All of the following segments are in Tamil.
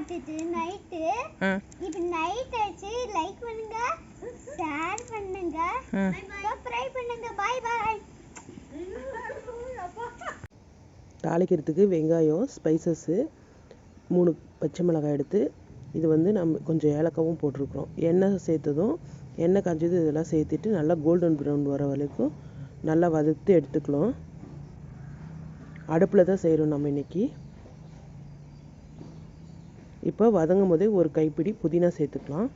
பார்த்துட்டு நைட்டு இப்போ நைட் ஆச்சு. லைக் பண்ணுங்க, ஷேர் பண்ணுங்க, சப்ஸ்கிரைப் பண்ணுங்க. Bye bye. தாளிக்கிறதுக்கு வெங்காயம், ஸ்பைசஸ்ஸு, 3 பச்சை மிளகாய் எடுத்து இது வந்து நம்ம கொஞ்சம் ஏலக்காவும் போட்டிருக்கிறோம். எண்ணெய் சேர்த்ததும் எண்ணெய் காஞ்சது இதெல்லாம் சேர்த்துட்டு நல்லா கோல்டன் ப்ரௌன் வர வரைக்கும் நல்லா வதத்து எடுத்துக்கலாம். அடுப்பில் தான் செய்கிறோம் நம்ம இன்றைக்கி. இப்போ வதங்கும் போதே ஒரு கைப்பிடி புதினா சேர்த்துக்கலாம்.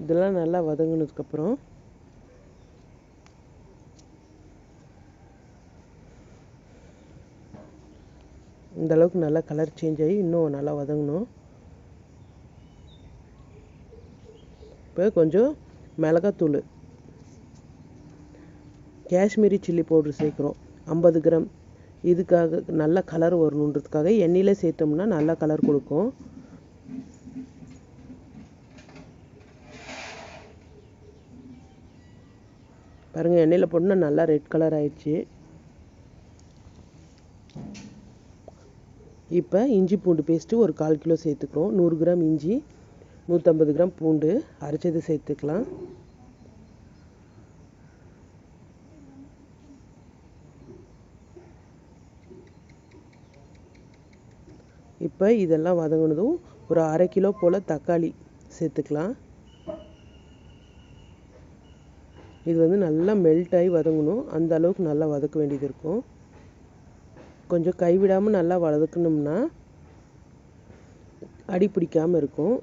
இதெல்லாம் நல்லா வதங்கினதுக்கப்புறம் இந்த அளவுக்கு நல்லா கலர் சேஞ்ச் ஆகி இன்னும் நல்லா வதங்கணும். இப்போ கொஞ்சம் மிளகாத்தூள், காஷ்மீரி சில்லி பவுடர் சேர்க்குறோம் 50 கிராம். இதுக்காக நல்ல கலர் வரணுன்றதுக்காக எண்ணெயில் சேர்த்தோம்னா நல்லா கலர் கொடுக்கும். பாருங்கள், எண்ணெயில் போட்டோன்னா நல்லா ரெட் கலர் ஆயிடுச்சு. இப்போ இஞ்சி பூண்டு பேஸ்ட்டு ஒரு 1/4 கிலோ சேர்த்துக்கிறோம். 100 கிராம் இஞ்சி, 150 கிராம் பூண்டு அரைச்சது சேர்த்துக்கலாம். இப்போ இதெல்லாம் வதங்கினதும் ஒரு 1/2 கிலோ போல் தக்காளி சேர்த்துக்கலாம். இது வந்து நல்லா மெல்ட் ஆகி வதங்கணும். அந்த அளவுக்கு நல்லா வதக்க வேண்டியது இருக்கும். கொஞ்சம் கைவிடாமல் நல்லா வதக்கணும்னா அடி பிடிக்காமல் இருக்கும்.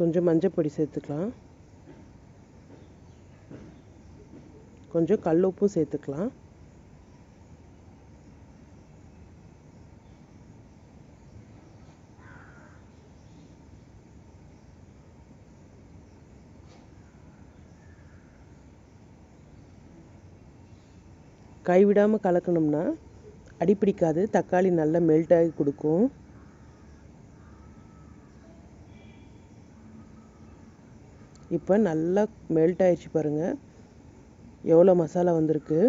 கொஞ்சம் மஞ்சப்பொடி சேர்த்துக்கலாம். கொஞ்சம் கல் உப்பும் சேர்த்துக்கலாம். கைவிடாமல் கலக்கணும்னா அடிப்பிடிக்காது. தக்காளி நல்லா மெல்ட் ஆகி கொடுக்கும். இப்போ நல்லா மெல்ட் ஆயிடுச்சு பாருங்கள், எவ்வளோ மசாலா வந்திருக்கு.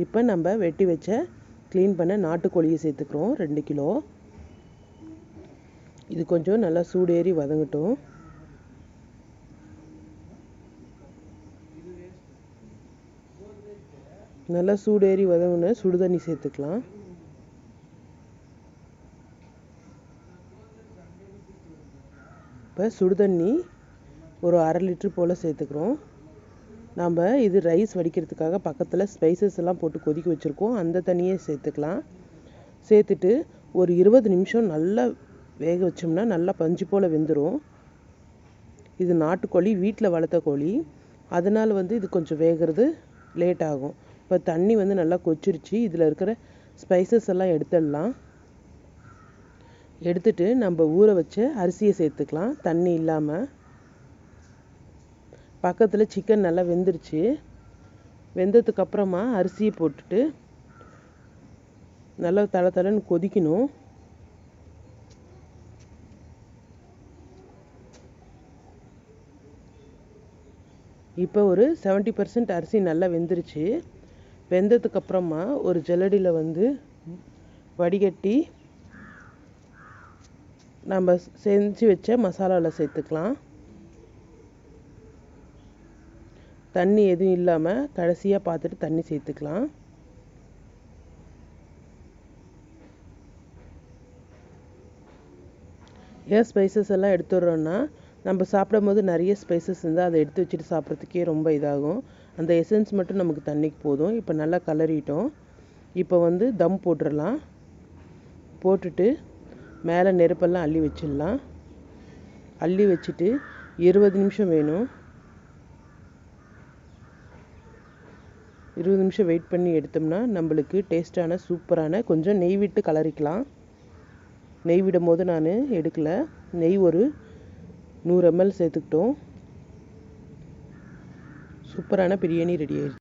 இப்போ நம்ம வெட்டி வச்ச க்ளீன் பண்ண நாட்டுக்கோழியை சேர்த்துக்கிறோம் 2 கிலோ. இது கொஞ்சம் நல்லா சூடேறி வதங்கட்டும். நல்லா சூடேறி வதங்கின சுடுதண்ணி சேர்த்துக்கலாம். இப்போ சுடுதண்ணி ஒரு 1/2 லிட்டர் போல் சேர்த்துக்கிறோம். நம்ம இது ரைஸ் வடிக்கிறதுக்காக பக்கத்தில் ஸ்பைசஸ் எல்லாம் போட்டு கொதிக்க வச்சுருக்கோம். அந்த தண்ணியே சேர்த்துக்கலாம். சேர்த்துட்டு ஒரு 20 நிமிஷம் நல்லா வேக வச்சோம்னா நல்லா பஞ்சு போல் வெந்துடும். இது நாட்டுக்கோழி, வீட்டில் வளர்த்த கோழி, அதனால் வந்து இது கொஞ்சம் வேகிறது லேட் ஆகும். இப்போ தண்ணி வந்து நல்லா கொச்சிருச்சு. இதில் இருக்கிற ஸ்பைசஸ் எல்லாம் எடுத்துடலாம். எடுத்துட்டு நம்ம ஊற வச்ச அரிசியை சேர்த்துக்கலாம் தண்ணி இல்லாமல். பக்கத்தில் சிக்கன் நல்லா வெந்துருச்சு. வெந்ததுக்கப்புறமா அரிசியை போட்டுட்டு நல்லா தளன்னு கொதிக்கணும். இப்போ ஒரு 70% அரிசி நல்லா வெந்துருச்சு. வெந்ததுக்கப்புறமா ஒரு ஜல்லடியில் வந்து வடிகட்டி நம்ம செஞ்சு வச்ச மசாலாவில் சேர்த்துக்கலாம். தண்ணி எதுவும் இல்லாமல் கடைசியாக பார்த்துட்டு தண்ணி சேர்த்துக்கலாம். ஏன் ஸ்பைசஸ் எல்லாம் எடுத்துடுறோன்னா, நம்ம சாப்பிடும் போது நிறைய ஸ்பைசஸ் இருந்தால் அதை எடுத்து வச்சுட்டு சாப்பிட்றதுக்கே ரொம்ப இதாகும். அந்த எசன்ஸ் மட்டும் நமக்கு தண்ணிக்கு போதும். இப்போ நல்லா கலரிட்டோம். இப்போ வந்து தம் போட்டுடலாம். போட்டுட்டு மேலே நெருப்பெல்லாம் அள்ளி வச்சிடலாம். அள்ளி வச்சுட்டு 20 நிமிஷம் வேணும். 20 நிமிஷம் வெயிட் பண்ணி எடுத்தோம்னா நம்மளுக்கு டேஸ்ட்டான சூப்பரான, கொஞ்சம் நெய் விட்டு கலரிக்கலாம். நெய் விடும் போது நான் எடுக்கலை. நெய் ஒரு 100 ml சேர்த்துக்கிட்டோம். சூப்பரான பிரியாணி ரெடி ஆயிடுச்சு.